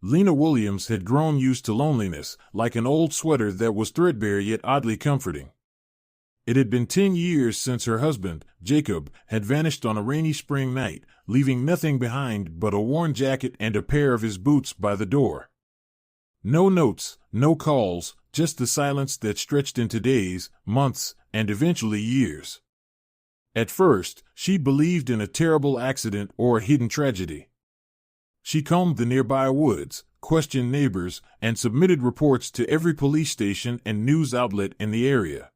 Lena Williams had grown used to loneliness, like an old sweater that was threadbare yet oddly comforting. It had been 10 years since her husband, Jacob, had vanished on a rainy spring night, leaving nothing behind but a worn jacket and a pair of his boots by the door. No notes, no calls, just the silence that stretched into days, months, and eventually years. At first, she believed in a terrible accident or a hidden tragedy. She combed the nearby woods, questioned neighbors, and submitted reports to every police station and news outlet in the area.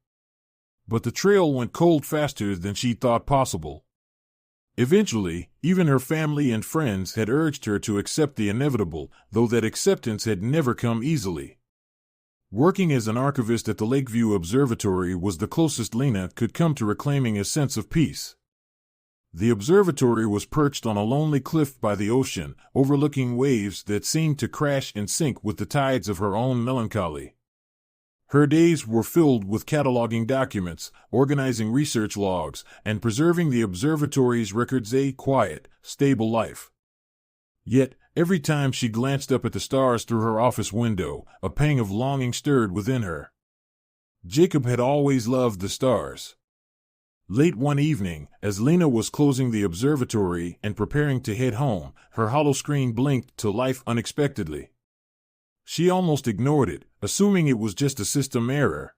But the trail went cold faster than she thought possible. Eventually, even her family and friends had urged her to accept the inevitable, though that acceptance had never come easily. Working as an archivist at the Lakeview Observatory was the closest Lena could come to reclaiming a sense of peace. The observatory was perched on a lonely cliff by the ocean, overlooking waves that seemed to crash and sink with the tides of her own melancholy. Her days were filled with cataloging documents, organizing research logs, and preserving the observatory's records, a quiet, stable life. Yet, every time she glanced up at the stars through her office window, a pang of longing stirred within her. Jacob had always loved the stars. Late one evening, as Lena was closing the observatory and preparing to head home, her hollow screen blinked to life unexpectedly. She almost ignored it, assuming it was just a system error.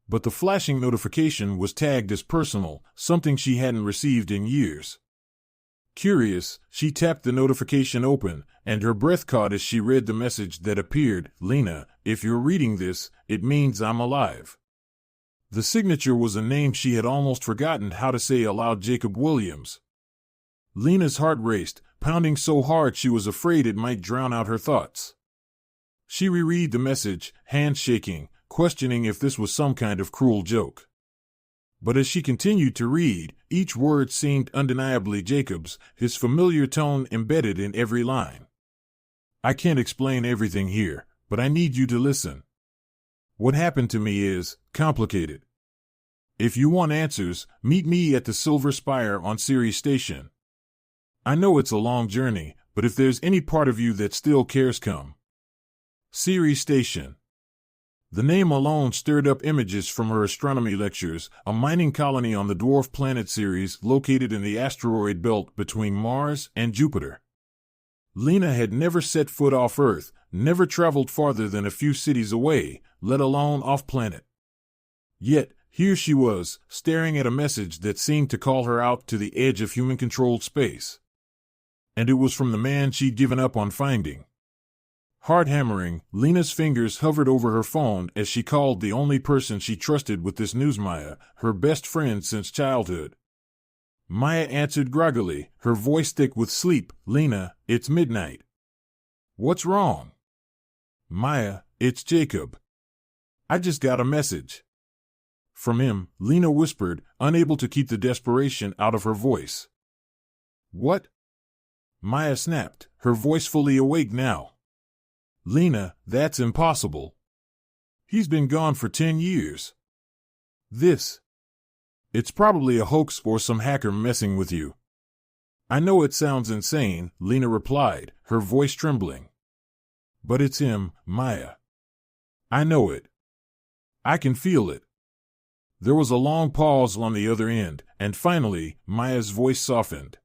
But the flashing notification was tagged as personal, something she hadn't received in years. Curious, she tapped the notification open, and her breath caught as she read the message that appeared. Lena, if you're reading this, it means I'm alive. The signature was a name she had almost forgotten how to say aloud: Jacob Williams. Lena's heart raced, pounding so hard she was afraid it might drown out her thoughts. She reread the message, hands shaking, questioning if this was some kind of cruel joke. But as she continued to read, each word seemed undeniably Jacob's, his familiar tone embedded in every line. I can't explain everything here, but I need you to listen. What happened to me is complicated. If you want answers, meet me at the Silver Spire on Ceres Station. I know it's a long journey, but if there's any part of you that still cares, come. Ceres Station. The name alone stirred up images from her astronomy lectures, a mining colony on the dwarf planet Ceres located in the asteroid belt between Mars and Jupiter. Lena had never set foot off Earth, never traveled farther than a few cities away, let alone off-planet. Yet, here she was, staring at a message that seemed to call her out to the edge of human-controlled space. And it was from the man she'd given up on finding. Heart hammering, Lena's fingers hovered over her phone as she called the only person she trusted with this news: Maya, her best friend since childhood. Maya answered groggily, her voice thick with sleep. Lena, it's midnight. What's wrong? Maya, it's Jacob. I just got a message. From him, Lena whispered, unable to keep the desperation out of her voice. What? Maya snapped, her voice fully awake now. Lena, that's impossible. He's been gone for 10 years. It's probably a hoax or some hacker messing with you. I know it sounds insane, Lena replied, her voice trembling. But it's him, Maya. I know it. I can feel it. There was a long pause on the other end, and finally, Maya's voice softened.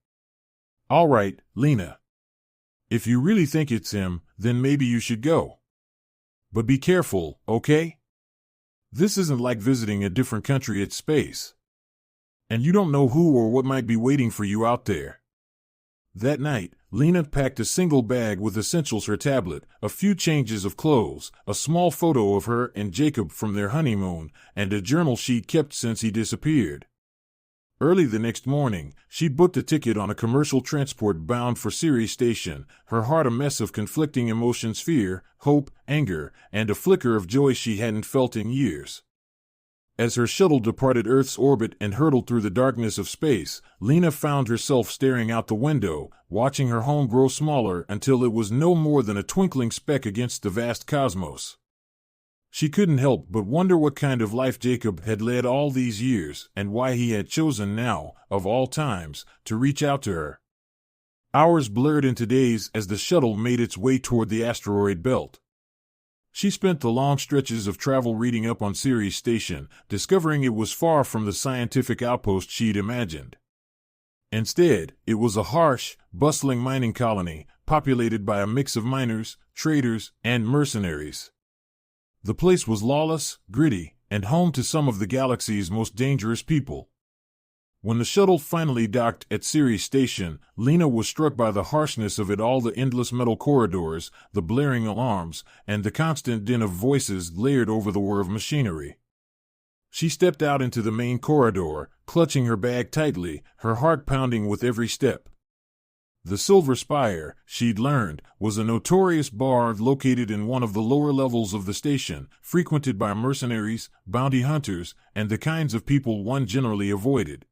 All right, Lena. If you really think it's him, then maybe you should go. But be careful, okay? This isn't like visiting a different country, it's space. And you don't know who or what might be waiting for you out there. That night, Lena packed a single bag with essentials: her tablet, a few changes of clothes, a small photo of her and Jacob from their honeymoon, and a journal she'd kept since he disappeared. Early the next morning, she booked a ticket on a commercial transport bound for Ceres Station, her heart a mess of conflicting emotions: fear, hope, anger, and a flicker of joy she hadn't felt in years. As her shuttle departed Earth's orbit and hurtled through the darkness of space, Lena found herself staring out the window, watching her home grow smaller until it was no more than a twinkling speck against the vast cosmos. She couldn't help but wonder what kind of life Jacob had led all these years and why he had chosen now, of all times, to reach out to her. Hours blurred into days as the shuttle made its way toward the asteroid belt. She spent the long stretches of travel reading up on Ceres Station, discovering it was far from the scientific outpost she'd imagined. Instead, it was a harsh, bustling mining colony, populated by a mix of miners, traders, and mercenaries. The place was lawless, gritty, and home to some of the galaxy's most dangerous people. When the shuttle finally docked at Ceres Station, Lena was struck by the harshness of it all, the endless metal corridors, the blaring alarms, and the constant din of voices layered over the whir of machinery. She stepped out into the main corridor, clutching her bag tightly, her heart pounding with every step. The Silver Spire, she'd learned, was a notorious bar located in one of the lower levels of the station, frequented by mercenaries, bounty hunters, and the kinds of people one generally avoided.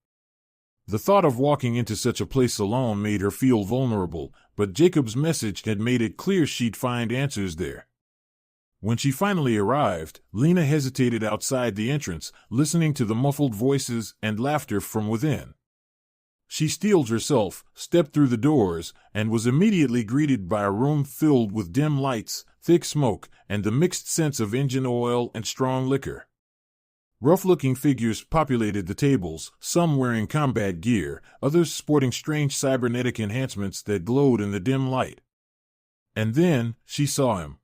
The thought of walking into such a place alone made her feel vulnerable, but Jacob's message had made it clear she'd find answers there. When she finally arrived, Lena hesitated outside the entrance, listening to the muffled voices and laughter from within. She steeled herself, stepped through the doors, and was immediately greeted by a room filled with dim lights, thick smoke, and the mixed scents of engine oil and strong liquor. Rough-looking figures populated the tables, some wearing combat gear, others sporting strange cybernetic enhancements that glowed in the dim light. And then, she saw him.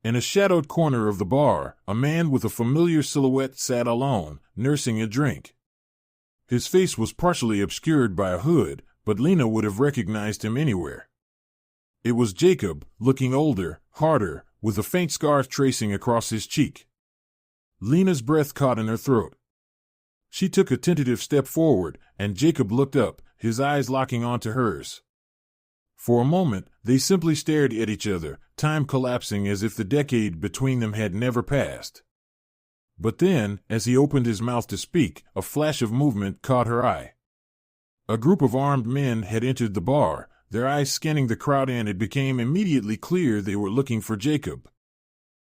In a shadowed corner of the bar, a man with a familiar silhouette sat alone, nursing a drink. His face was partially obscured by a hood, but Lena would have recognized him anywhere. It was Jacob, looking older, harder, with a faint scar tracing across his cheek. Lena's breath caught in her throat. She took a tentative step forward, and Jacob looked up, his eyes locking onto hers. For a moment, they simply stared at each other, time collapsing as if the decade between them had never passed. But then, as he opened his mouth to speak, a flash of movement caught her eye. A group of armed men had entered the bar, their eyes scanning the crowd, and it became immediately clear they were looking for Jacob.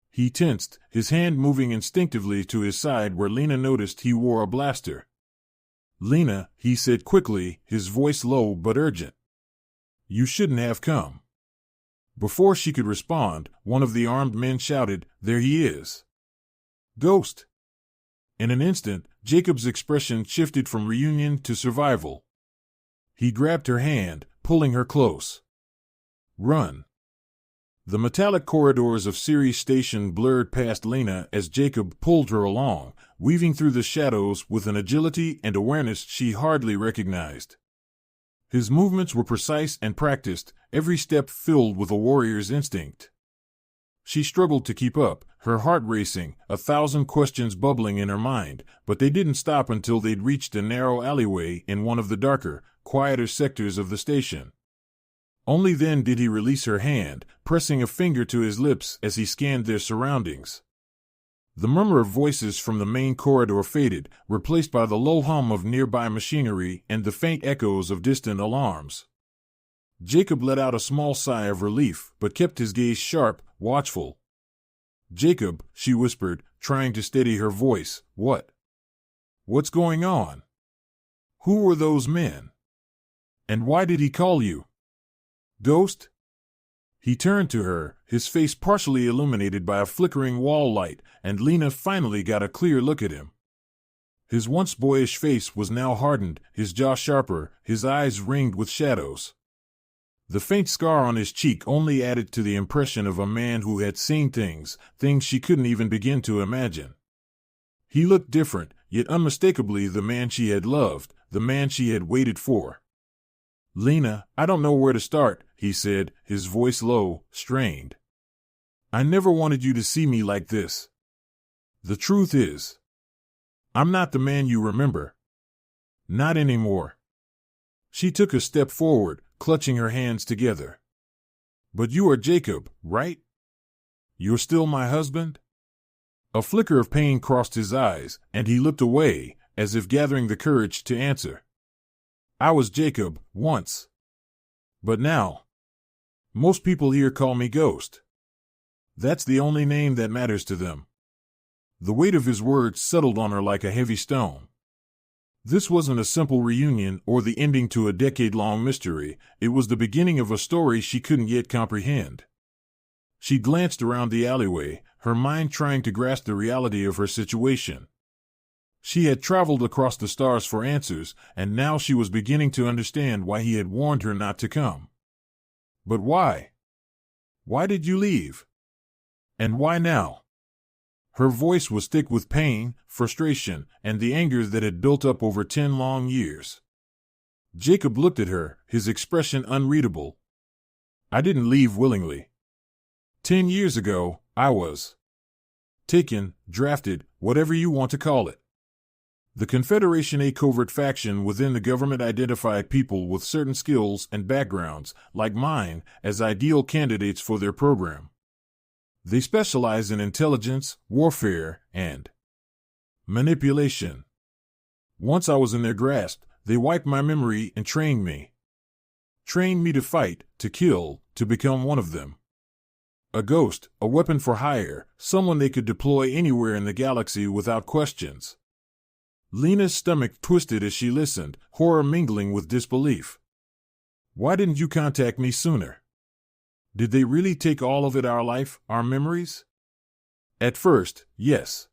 He tensed, his hand moving instinctively to his side where Lena noticed he wore a blaster. "Lena," he said quickly, his voice low but urgent. "You shouldn't have come." Before she could respond, one of the armed men shouted, "There he is. Ghost!" In an instant, Jacob's expression shifted from reunion to survival. He grabbed her hand, pulling her close. "Run." The metallic corridors of Ceres Station blurred past Lena as Jacob pulled her along, weaving through the shadows with an agility and awareness she hardly recognized. His movements were precise and practiced, every step filled with a warrior's instinct. She struggled to keep up, her heart racing, 1,000 questions bubbling in her mind, but they didn't stop until they'd reached a narrow alleyway in one of the darker, quieter sectors of the station. Only then did he release her hand, pressing a finger to his lips as he scanned their surroundings. The murmur of voices from the main corridor faded, replaced by the low hum of nearby machinery and the faint echoes of distant alarms. Jacob let out a small sigh of relief, but kept his gaze sharp, watchful. "Jacob," she whispered, trying to steady her voice, "What's going on? Who were those men? And why did he call you Ghost?" He turned to her, his face partially illuminated by a flickering wall light, and Lena finally got a clear look at him. His once boyish face was now hardened, his jaw sharper, his eyes ringed with shadows. The faint scar on his cheek only added to the impression of a man who had seen things she couldn't even begin to imagine. He looked different, yet unmistakably the man she had loved, the man she had waited for. "Lena, I don't know where to start," he said, his voice low, strained. "I never wanted you to see me like this. The truth is, I'm not the man you remember. Not anymore." She took a step forward, clutching her hands together. "But you are Jacob, right? You're still my husband?" A flicker of pain crossed his eyes, and he looked away, as if gathering the courage to answer. "I was Jacob, once. But now, most people here call me Ghost. That's the only name that matters to them." The weight of his words settled on her like a heavy stone. This wasn't a simple reunion or the ending to a decade-long mystery. It was the beginning of a story she couldn't yet comprehend. She glanced around the alleyway, her mind trying to grasp the reality of her situation. She had traveled across the stars for answers, and now she was beginning to understand why he had warned her not to come. But why? Why did you leave? And why now? Her voice was thick with pain, frustration, and the anger that had built up over 10 long years. Jacob looked at her, his expression unreadable. I didn't leave willingly. 10 years ago, I was taken, drafted, whatever you want to call it. The Confederation, a covert faction within the government, identified people with certain skills and backgrounds, like mine, as ideal candidates for their program. They specialize in intelligence, warfare, and manipulation. Once I was in their grasp, they wiped my memory and trained me. Trained me to fight, to kill, to become one of them. A ghost, a weapon for hire, someone they could deploy anywhere in the galaxy without questions. Lena's stomach twisted as she listened, horror mingling with disbelief. Why didn't you contact me sooner? Did they really take all of it, our life, our memories? At first, yes.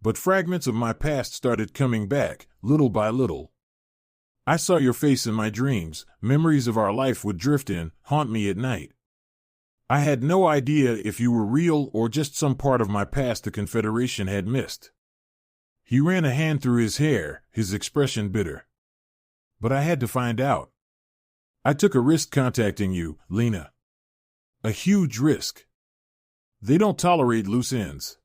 But fragments of my past started coming back, little by little. I saw your face in my dreams, memories of our life would drift in, haunt me at night. I had no idea if you were real or just some part of my past the Confederation had missed. He ran a hand through his hair, his expression bitter. But I had to find out. I took a risk contacting you, Lena. A huge risk. They don't tolerate loose ends.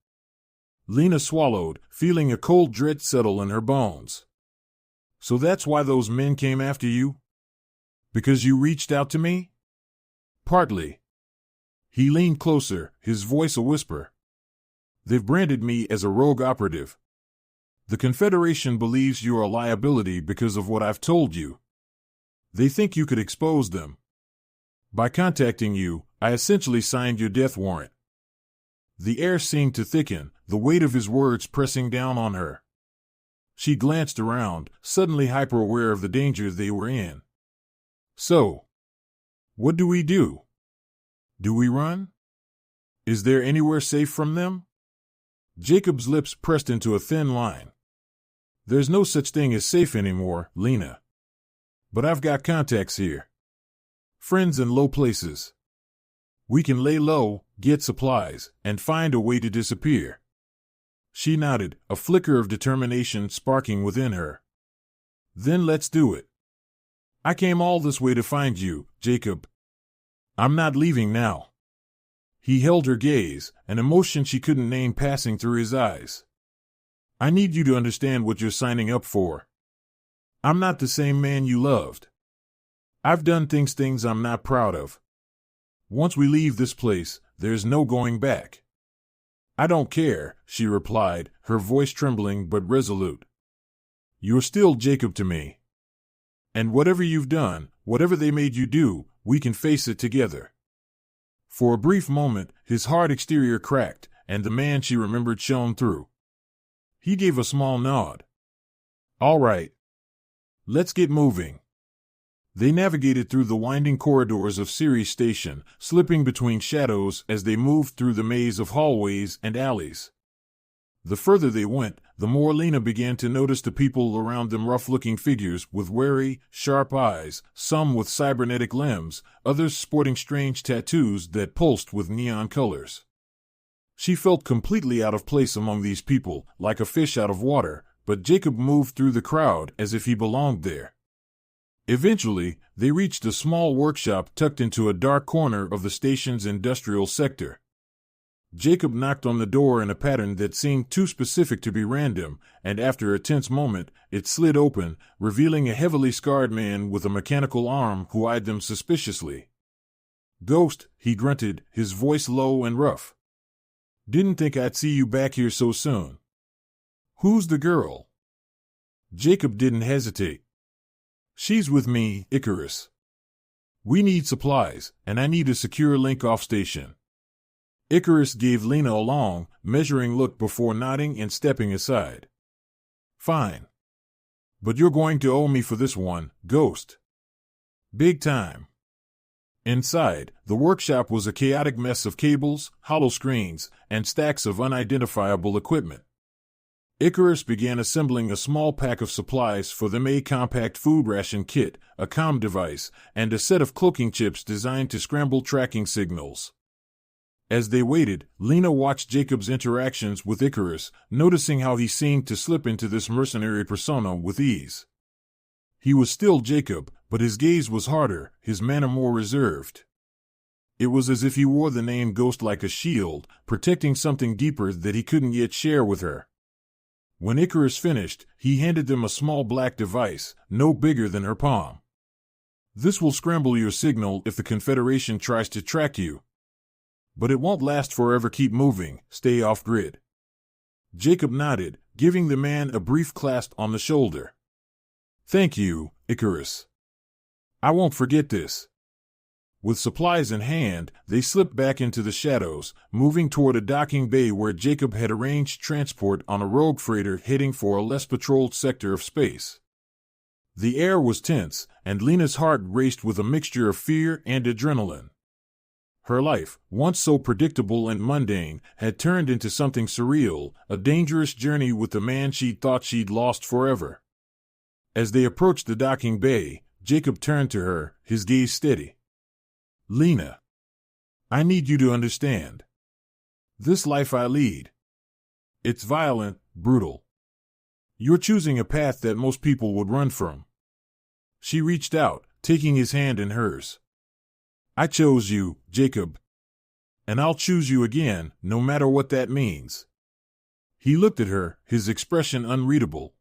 Lena swallowed, feeling a cold dread settle in her bones. So that's why those men came after you? Because you reached out to me? Partly. He leaned closer, his voice a whisper. They've branded me as a rogue operative. The Confederation believes you're a liability because of what I've told you. They think you could expose them. By contacting you, I essentially signed your death warrant. The air seemed to thicken, the weight of his words pressing down on her. She glanced around, suddenly hyper-aware of the danger they were in. So, what do we do? Do we run? Is there anywhere safe from them? Jacob's lips pressed into a thin line. There's no such thing as safe anymore, Lena. But I've got contacts here. Friends in low places. We can lay low, get supplies, and find a way to disappear. She nodded, a flicker of determination sparking within her. Then let's do it. I came all this way to find you, Jacob. I'm not leaving now. He held her gaze, an emotion she couldn't name passing through his eyes. I need you to understand what you're signing up for. I'm not the same man you loved. I've done things I'm not proud of. Once we leave this place, there's no going back. I don't care, she replied, her voice trembling but resolute. You're still Jacob to me. And whatever you've done, whatever they made you do, we can face it together. For a brief moment, his hard exterior cracked, and the man she remembered shone through. He gave a small nod. All right. Let's get moving. They navigated through the winding corridors of Ceres Station, slipping between shadows as they moved through the maze of hallways and alleys. The further they went, the more Lena began to notice the people around them, rough-looking figures with wary, sharp eyes, some with cybernetic limbs, others sporting strange tattoos that pulsed with neon colors. She felt completely out of place among these people, like a fish out of water, but Jacob moved through the crowd as if he belonged there. Eventually, they reached a small workshop tucked into a dark corner of the station's industrial sector. Jacob knocked on the door in a pattern that seemed too specific to be random, and after a tense moment, it slid open, revealing a heavily scarred man with a mechanical arm who eyed them suspiciously. "Ghost," he grunted, his voice low and rough. "Didn't think I'd see you back here so soon. Who's the girl?" Jacob didn't hesitate. "She's with me, Icarus. We need supplies, and I need a secure link off station." Icarus gave Lena a long, measuring look before nodding and stepping aside. "Fine. But you're going to owe me for this one, Ghost. Big time. Inside, the workshop was a chaotic mess of cables, hollow screens, and stacks of unidentifiable equipment. Icarus began assembling a small pack of supplies for them: a compact food ration kit, a comm device, and a set of cloaking chips designed to scramble tracking signals. As they waited, Lena watched Jacob's interactions with Icarus, noticing how he seemed to slip into this mercenary persona with ease. He was still Jacob, but his gaze was harder, his manner more reserved. It was as if he wore the name Ghost like a shield, protecting something deeper that he couldn't yet share with her. When Icarus finished, he handed them a small black device, no bigger than her palm. This will scramble your signal if the Confederation tries to track you. But it won't last forever. Keep moving, stay off-grid. Jacob nodded, giving the man a brief clasp on the shoulder. Thank you, Icarus. I won't forget this. With supplies in hand, they slipped back into the shadows, moving toward a docking bay where Jacob had arranged transport on a rogue freighter heading for a less patrolled sector of space. The air was tense, and Lena's heart raced with a mixture of fear and adrenaline. Her life, once so predictable and mundane, had turned into something surreal, a dangerous journey with the man she'd thought she'd lost forever. As they approached the docking bay, Jacob turned to her, his gaze steady. Lena, I need you to understand. This life I lead. It's violent, brutal. You're choosing a path that most people would run from. She reached out, taking his hand in hers. I chose you, Jacob. And I'll choose you again, no matter what that means. He looked at her, his expression unreadable.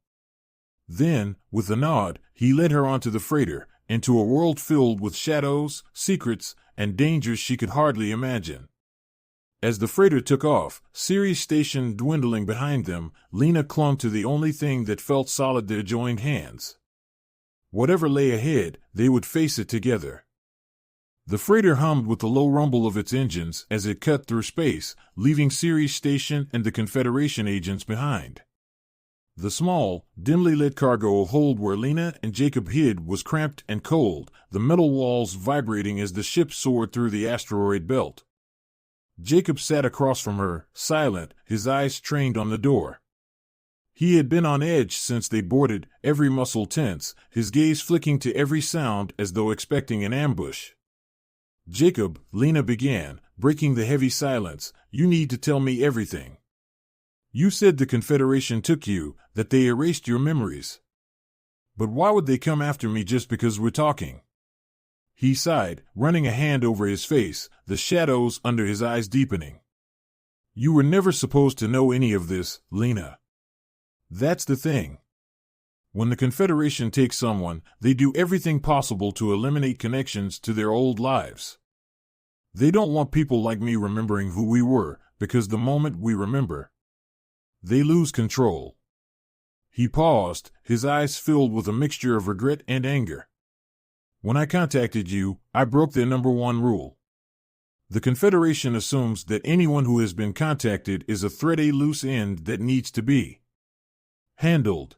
Then, with a nod, he led her onto the freighter, into a world filled with shadows, secrets, and dangers she could hardly imagine. As the freighter took off, Ceres station dwindling behind them, Lena clung to the only thing that felt solid: their joined hands. Whatever lay ahead, they would face it together. The freighter hummed with the low rumble of its engines as it cut through space, leaving Ceres station and the Confederation agents behind. The small, dimly lit cargo hold where Lena and Jacob hid was cramped and cold, the metal walls vibrating as the ship soared through the asteroid belt. Jacob sat across from her, silent, his eyes trained on the door. He had been on edge since they boarded, every muscle tense, his gaze flicking to every sound as though expecting an ambush. Jacob, Lena began, breaking the heavy silence, you need to tell me everything. You said the Confederation took you, that they erased your memories. But why would they come after me just because we're talking? He sighed, running a hand over his face, the shadows under his eyes deepening. You were never supposed to know any of this, Lena. That's the thing. When the Confederation takes someone, they do everything possible to eliminate connections to their old lives. They don't want people like me remembering who we were, because the moment we remember, they lose control. He paused, his eyes filled with a mixture of regret and anger. When I contacted you, I broke their number one rule. The Confederation assumes that anyone who has been contacted is a threat, a loose end that needs to be handled.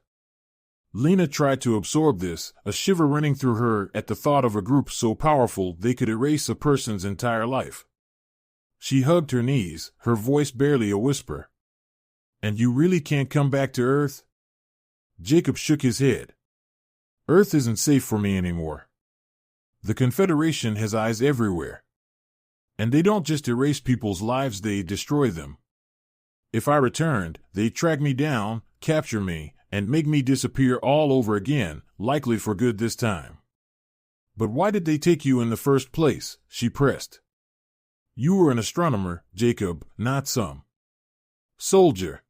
Lena tried to absorb this, a shiver running through her at the thought of a group so powerful they could erase a person's entire life. She hugged her knees, her voice barely a whisper. And you really can't come back to Earth? Jacob shook his head. Earth isn't safe for me anymore. The Confederation has eyes everywhere. And they don't just erase people's lives, they destroy them. If I returned, they'd track me down, capture me, and make me disappear all over again, likely for good this time. But why did they take you in the first place? She pressed. You were an astronomer, Jacob, not some soldier.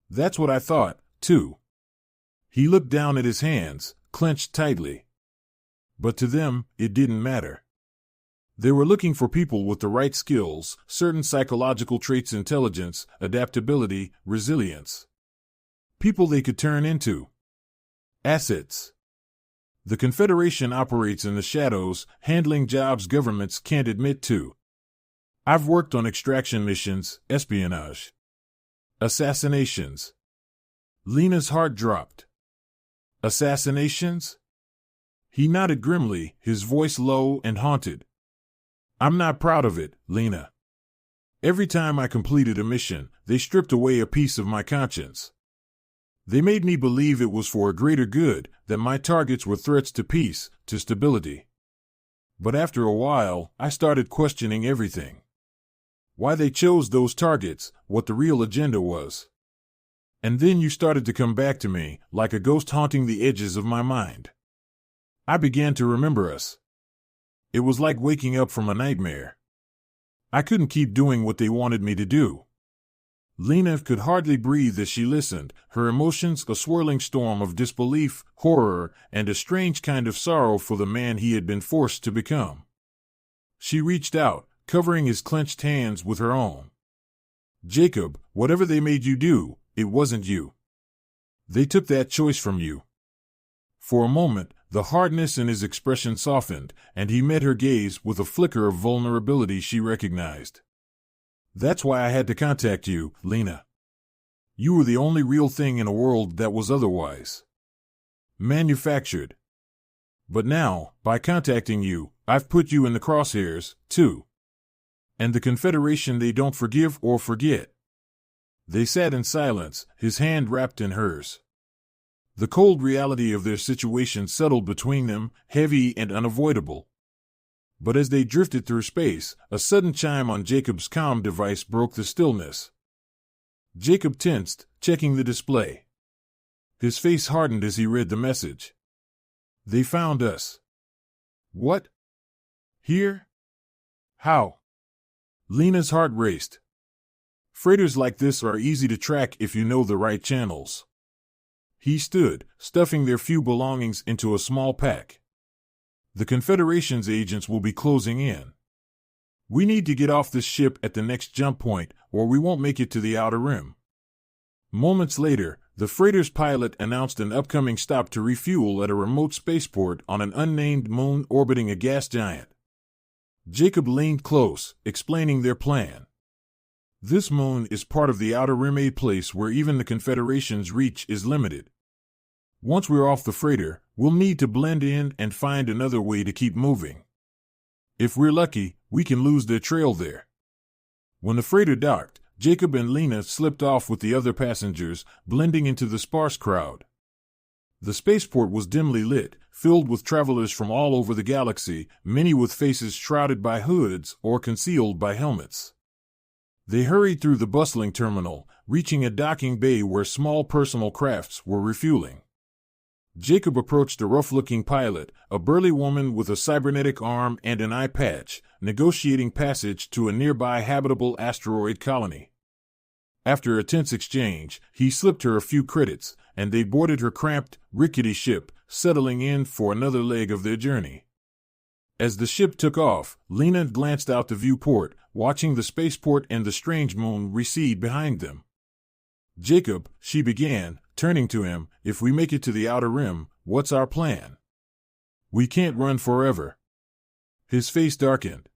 That's what I thought, too. He looked down at his hands, clenched tightly. But to them, it didn't matter. They were looking for people with the right skills, certain psychological traits: intelligence, adaptability, resilience. People they could turn into assets. The Confederation operates in the shadows, handling jobs governments can't admit to. I've worked on extraction missions, espionage, assassinations. Lena's heart dropped. Assassinations? He nodded grimly, his voice low and haunted. I'm not proud of it, Lena. Every time I completed a mission, they stripped away a piece of my conscience. They made me believe it was for a greater good, that my targets were threats to peace, to stability. But after a while, I started questioning everything. Why they chose those targets, what the real agenda was. And then you started to come back to me, like a ghost haunting the edges of my mind. I began to remember us. It was like waking up from a nightmare. I couldn't keep doing what they wanted me to do. Lena could hardly breathe as she listened, her emotions a swirling storm of disbelief, horror, and a strange kind of sorrow for the man he had been forced to become. She reached out, covering his clenched hands with her own. Jacob, whatever they made you do, it wasn't you. They took that choice from you. For a moment, the hardness in his expression softened, and he met her gaze with a flicker of vulnerability she recognized. That's why I had to contact you, Lena. You were the only real thing in a world that was otherwise manufactured. But now, by contacting you, I've put you in the crosshairs, too. And the Confederation they don't forgive or forget. They sat in silence, his hand wrapped in hers. The cold reality of their situation settled between them, heavy and unavoidable. But as they drifted through space, a sudden chime on Jacob's comm device broke the stillness. Jacob tensed, checking the display. His face hardened as he read the message. They found us. What? Here? How? Lena's heart raced. Freighters like this are easy to track if you know the right channels. He stood, stuffing their few belongings into a small pack. The Confederation's agents will be closing in. We need to get off this ship at the next jump point, or we won't make it to the outer rim. Moments later, the freighter's pilot announced an upcoming stop to refuel at a remote spaceport on an unnamed moon orbiting a gas giant. Jacob leaned close, explaining their plan. This moon is part of the outer rim, a place where even the Confederation's reach is limited. Once we're off the freighter, we'll need to blend in and find another way to keep moving. If we're lucky, we can lose their trail there. When the freighter docked, Jacob and Lena slipped off with the other passengers, blending into the sparse crowd. The spaceport was dimly lit, filled with travelers from all over the galaxy, many with faces shrouded by hoods or concealed by helmets. They hurried through the bustling terminal, reaching a docking bay where small personal crafts were refueling. Jacob approached a rough-looking pilot, a burly woman with a cybernetic arm and an eye patch, negotiating passage to a nearby habitable asteroid colony. After a tense exchange, he slipped her a few credits, and they boarded her cramped, rickety ship, settling in for another leg of their journey. As the ship took off, Lena glanced out the viewport, watching the spaceport and the strange moon recede behind them. Jacob, she began, turning to him, if we make it to the outer rim, what's our plan? We can't run forever. His face darkened.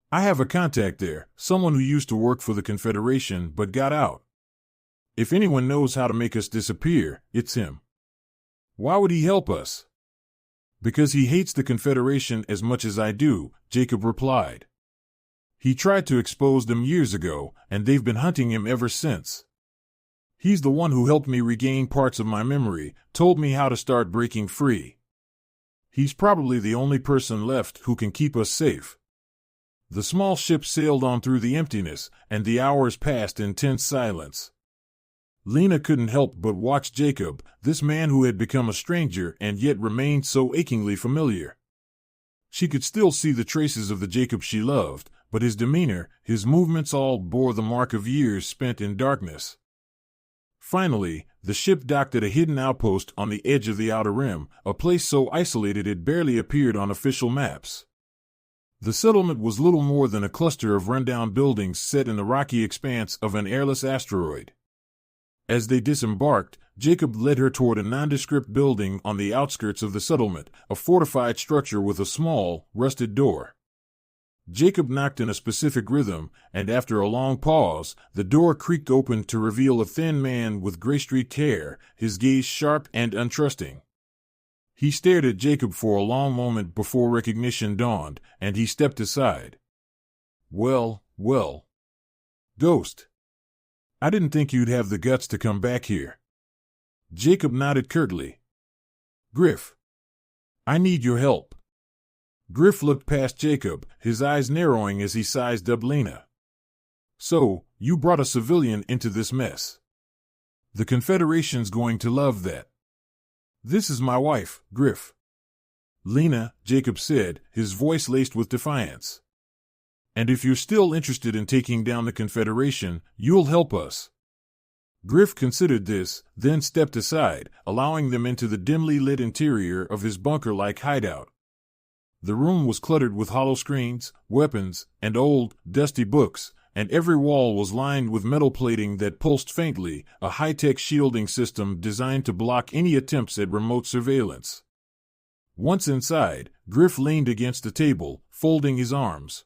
I have a contact there, someone who used to work for the Confederation but got out. If anyone knows how to make us disappear, it's him. Why would he help us? Because he hates the Confederation as much as I do, Jacob replied. He tried to expose them years ago, and they've been hunting him ever since. He's the one who helped me regain parts of my memory, told me how to start breaking free. He's probably the only person left who can keep us safe. The small ship sailed on through the emptiness, and the hours passed in tense silence. Lena couldn't help but watch Jacob, this man who had become a stranger and yet remained so achingly familiar. She could still see the traces of the Jacob she loved, but his demeanor, his movements all bore the mark of years spent in darkness. Finally, the ship docked at a hidden outpost on the edge of the outer rim, a place so isolated it barely appeared on official maps. The settlement was little more than a cluster of rundown buildings set in the rocky expanse of an airless asteroid. As they disembarked, Jacob led her toward a nondescript building on the outskirts of the settlement, a fortified structure with a small, rusted door. Jacob knocked in a specific rhythm, and after a long pause, the door creaked open to reveal a thin man with gray-streaked hair, his gaze sharp and untrusting. He stared at Jacob for a long moment before recognition dawned, and he stepped aside. Well, Ghost. I didn't think you'd have the guts to come back here. Jacob nodded curtly. Griff. I need your help. Griff looked past Jacob, his eyes narrowing as he sized up Lena. So, you brought a civilian into this mess. The Confederation's going to love that. This is my wife, Griff. Lena, Jacob said, his voice laced with defiance. And if you're still interested in taking down the Confederation, you'll help us. Griff considered this, then stepped aside, allowing them into the dimly lit interior of his bunker-like hideout. The room was cluttered with hollow screens, weapons, and old, dusty books, and every wall was lined with metal plating that pulsed faintly, a high-tech shielding system designed to block any attempts at remote surveillance. Once inside, Griff leaned against the table, folding his arms.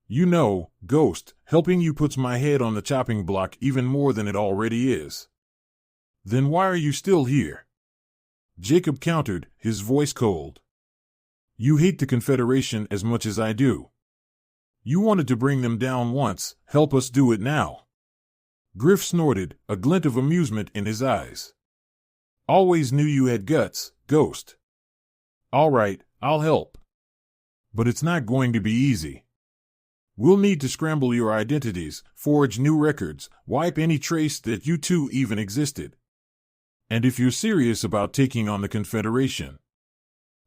You know, Ghost, helping you puts my head on the chopping block even more than it already is. Then why are you still here? Jacob countered, his voice cold. You hate the Confederation as much as I do. You wanted to bring them down once, help us do it now. Griff snorted, a glint of amusement in his eyes. Always knew you had guts, Ghost. All right, I'll help. But it's not going to be easy. We'll need to scramble your identities, forge new records, wipe any trace that you two even existed. And if you're serious about taking on the Confederation,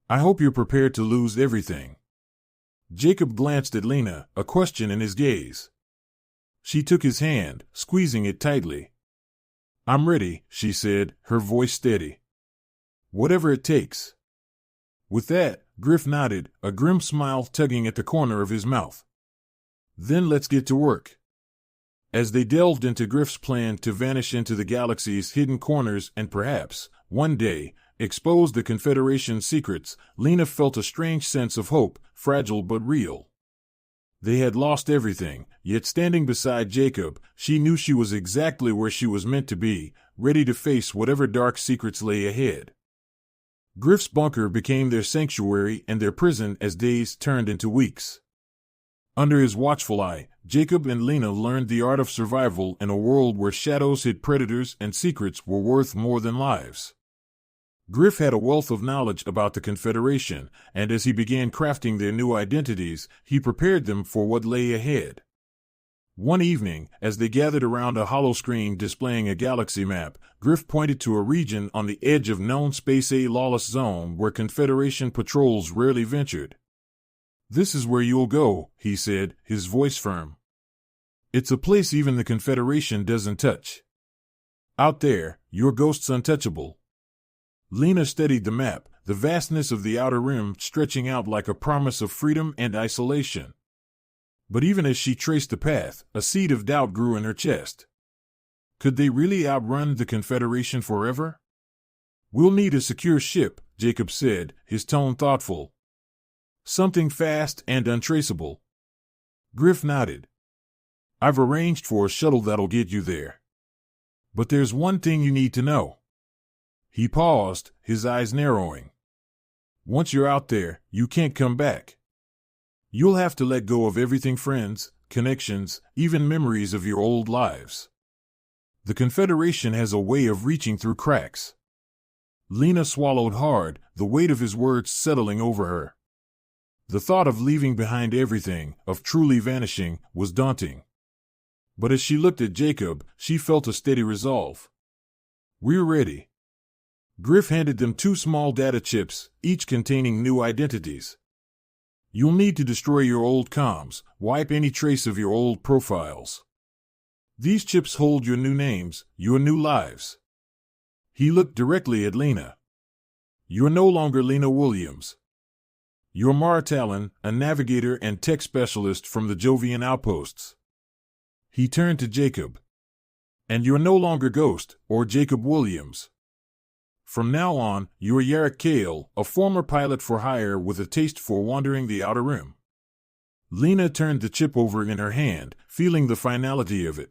I hope you're prepared to lose everything. Jacob glanced at Lena, a question in his gaze. She took his hand, squeezing it tightly. I'm ready, she said, her voice steady. Whatever it takes. With that, Griff nodded, a grim smile tugging at the corner of his mouth. Then let's get to work. As they delved into Griff's plan to vanish into the galaxy's hidden corners and perhaps, one day, expose the Confederation's secrets, Lena felt a strange sense of hope, fragile but real. They had lost everything, yet standing beside Jacob, she knew she was exactly where she was meant to be, ready to face whatever dark secrets lay ahead. Griff's bunker became their sanctuary and their prison as days turned into weeks. Under his watchful eye, Jacob and Lena learned the art of survival in a world where shadows hid predators and secrets were worth more than lives. Griff had a wealth of knowledge about the Confederation, and as he began crafting their new identities, he prepared them for what lay ahead. One evening, as they gathered around a hollow screen displaying a galaxy map, Griff pointed to a region on the edge of known space, a lawless zone where Confederation patrols rarely ventured. This is where you'll go, he said, his voice firm. It's a place even the Confederation doesn't touch. Out there, your Ghost's untouchable. Lena studied the map, the vastness of the outer rim stretching out like a promise of freedom and isolation. But even as she traced the path, a seed of doubt grew in her chest. Could they really outrun the Confederation forever? We'll need a secure ship, Jacob said, his tone thoughtful. Something fast and untraceable. Griff nodded. I've arranged for a shuttle that'll get you there. But there's one thing you need to know. He paused, his eyes narrowing. Once you're out there, you can't come back. You'll have to let go of everything, friends, connections, even memories of your old lives. The Confederation has a way of reaching through cracks. Lena swallowed hard, the weight of his words settling over her. The thought of leaving behind everything, of truly vanishing, was daunting. But as she looked at Jacob, she felt a steady resolve. We're ready. Griff handed them 2 small data chips, each containing new identities. You'll need to destroy your old comms, wipe any trace of your old profiles. These chips hold your new names, your new lives. He looked directly at Lena. You're no longer Lena Williams. You're Mara Talon, a navigator and tech specialist from the Jovian outposts. He turned to Jacob. And you're no longer Ghost, or Jacob Williams. From now on, you're Yarrick Kale, a former pilot for hire with a taste for wandering the outer rim. Lena turned the chip over in her hand, feeling the finality of it.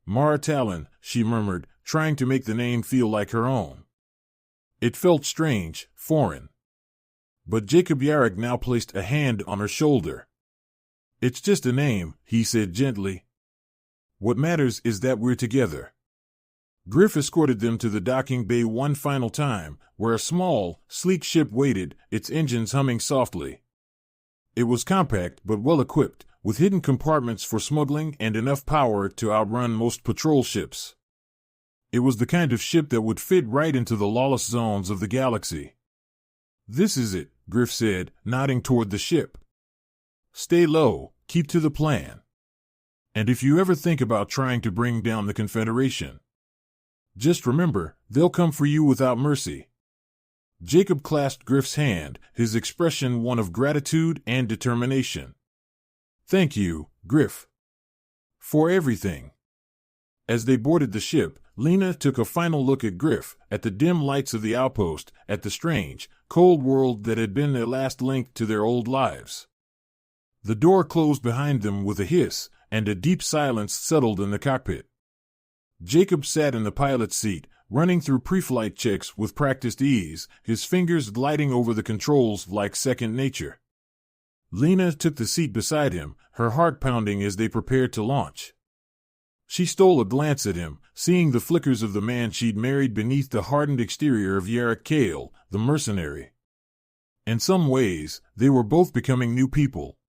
Mara Talon, she murmured, trying to make the name feel like her own. It felt strange, foreign. But Jacob Yarrick now placed a hand on her shoulder. "It's just a name," he said gently. "What matters is that we're together." Griff escorted them to the docking bay one final time, where a small, sleek ship waited, its engines humming softly. It was compact but well-equipped, with hidden compartments for smuggling and enough power to outrun most patrol ships. It was the kind of ship that would fit right into the lawless zones of the galaxy. "This is it," Griff said, nodding toward the ship. "Stay low, keep to the plan. And if you ever think about trying to bring down the Confederation, just remember, they'll come for you without mercy." Jacob clasped Griff's hand, his expression one of gratitude and determination. "Thank you, Griff, for everything." As they boarded the ship, Lena took a final look at Griff, at the dim lights of the outpost, at the strange, cold world that had been their last link to their old lives. The door closed behind them with a hiss, and a deep silence settled in the cockpit. Jacob sat in the pilot's seat, running through pre-flight checks with practiced ease, his fingers gliding over the controls like second nature. Lena took the seat beside him, her heart pounding as they prepared to launch. She stole a glance at him, seeing the flickers of the man she'd married beneath the hardened exterior of Yarrick Kale, the mercenary. In some ways, they were both becoming new people.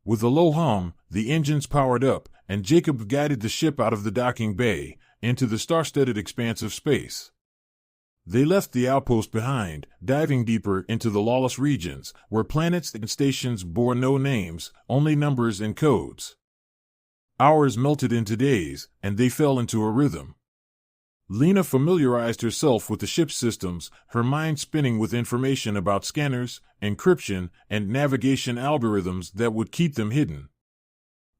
With a low hum, the engines powered up, and Jacob guided the ship out of the docking bay, into the star-studded expanse of space. They left the outpost behind, diving deeper into the lawless regions, where planets and stations bore no names, only numbers and codes. Hours melted into days, and they fell into a rhythm. Lena familiarized herself with the ship's systems, her mind spinning with information about scanners, encryption, and navigation algorithms that would keep them hidden.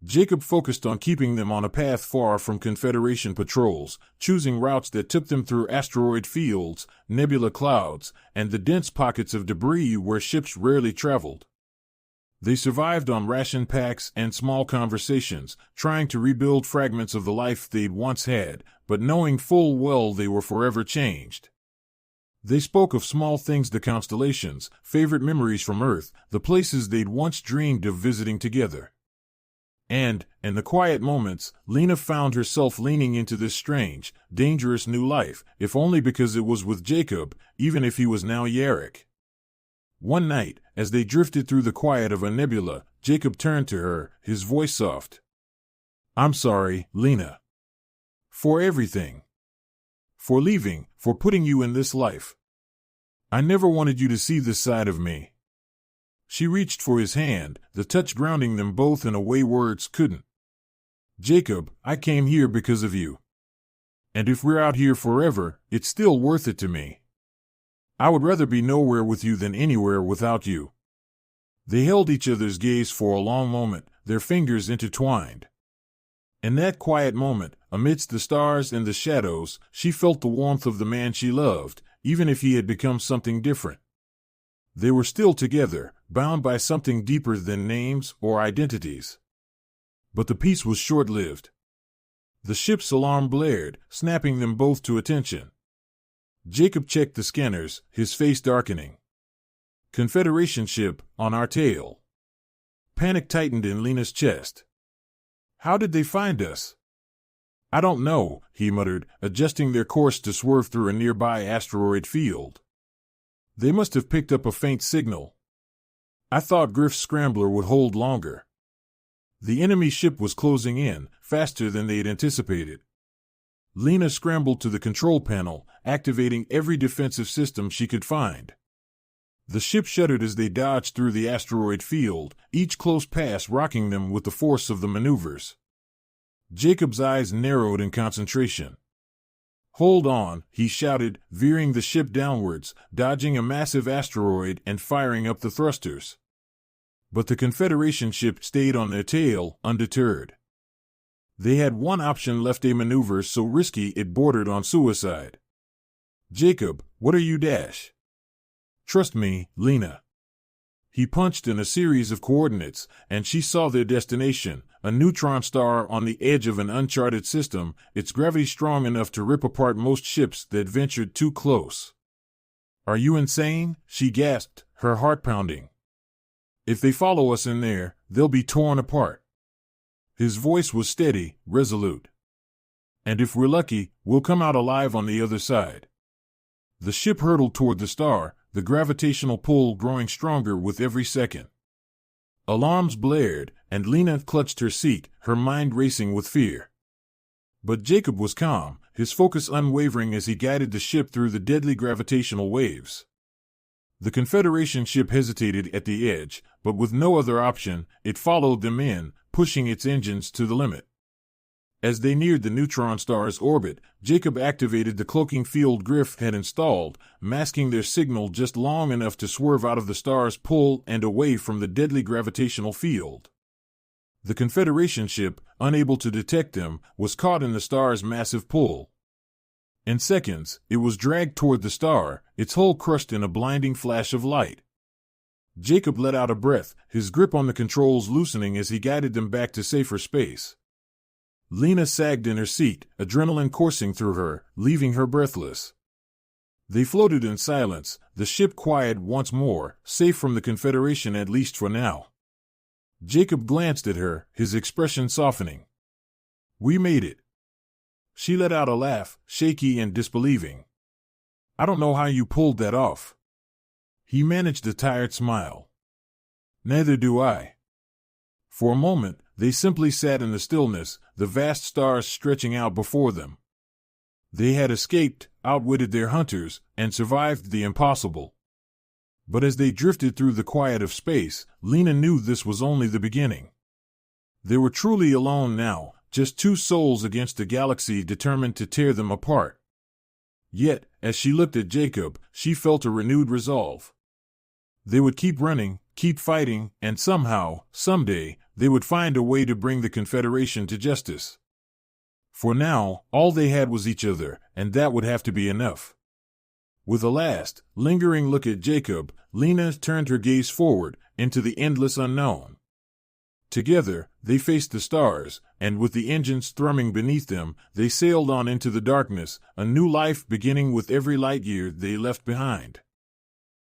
Jacob focused on keeping them on a path far from Confederation patrols, choosing routes that took them through asteroid fields, nebula clouds, and the dense pockets of debris where ships rarely traveled. They survived on ration packs and small conversations, trying to rebuild fragments of the life they'd once had, but knowing full well they were forever changed. They spoke of small things, the constellations, favorite memories from Earth, the places they'd once dreamed of visiting together. And, in the quiet moments, Lena found herself leaning into this strange, dangerous new life, if only because it was with Jacob, even if he was now Yarrick. One night, as they drifted through the quiet of a nebula, Jacob turned to her, his voice soft. "I'm sorry, Lena. For everything. For leaving, for putting you in this life. I never wanted you to see this side of me." She reached for his hand, the touch grounding them both in a way words couldn't. "Jacob, I came here because of you. And if we're out here forever, it's still worth it to me. I would rather be nowhere with you than anywhere without you." They held each other's gaze for a long moment, their fingers intertwined. In that quiet moment, amidst the stars and the shadows, she felt the warmth of the man she loved, even if he had become something different. They were still together, bound by something deeper than names or identities. But the peace was short-lived. The ship's alarm blared, snapping them both to attention. Jacob checked the scanners, his face darkening. "Confederation ship, on our tail." Panic tightened in Lena's chest. "How did they find us?" "I don't know," he muttered, adjusting their course to swerve through a nearby asteroid field. "They must have picked up a faint signal. I thought Griff's scrambler would hold longer." The enemy ship was closing in, faster than they had anticipated. Lena scrambled to the control panel, activating every defensive system she could find. The ship shuddered as they dodged through the asteroid field, each close pass rocking them with the force of the maneuvers. Jacob's eyes narrowed in concentration. "Hold on," he shouted, veering the ship downwards, dodging a massive asteroid and firing up the thrusters. But the Confederation ship stayed on their tail, undeterred. They had one option left, a maneuver so risky it bordered on suicide. "Jacob, what are you dash?" "Trust me, Lena." He punched in a series of coordinates, and she saw their destination, a neutron star on the edge of an uncharted system, its gravity strong enough to rip apart most ships that ventured too close. Are you insane? She gasped, her heart pounding. If they follow us in there, they'll be torn apart. His voice was steady, resolute. And if we're lucky, we'll come out alive on the other side. The ship hurtled toward the star, the gravitational pull growing stronger with every second. Alarms blared, and Lena clutched her seat, her mind racing with fear. But Jacob was calm, his focus unwavering as he guided the ship through the deadly gravitational waves. The Confederation ship hesitated at the edge, but with no other option, it followed them in, pushing its engines to the limit. As they neared the neutron star's orbit, Jacob activated the cloaking field Griff had installed, masking their signal just long enough to swerve out of the star's pull and away from the deadly gravitational field. The Confederation ship, unable to detect them, was caught in the star's massive pull. In seconds, it was dragged toward the star, its hull crushed in a blinding flash of light. Jacob let out a breath, his grip on the controls loosening as he guided them back to safer space. Lena sagged in her seat, adrenaline coursing through her, leaving her breathless. They floated in silence, the ship quiet once more, safe from the Confederation at least for now. Jacob glanced at her, his expression softening. We made it. She let out a laugh, shaky and disbelieving. I don't know how you pulled that off. He managed a tired smile. Neither do I. For a moment, they simply sat in the stillness, the vast stars stretching out before them. They had escaped, outwitted their hunters, and survived the impossible. But as they drifted through the quiet of space, Lena knew this was only the beginning. They were truly alone now, just two souls against a galaxy determined to tear them apart. Yet, as she looked at Jacob, she felt a renewed resolve. They would keep running, keep fighting, and somehow, someday, they would find a way to bring the Confederation to justice. For now, all they had was each other, and that would have to be enough. With a last, lingering look at Jacob, Lena turned her gaze forward, into the endless unknown. Together, they faced the stars, and with the engines thrumming beneath them, they sailed on into the darkness, a new life beginning with every light year they left behind.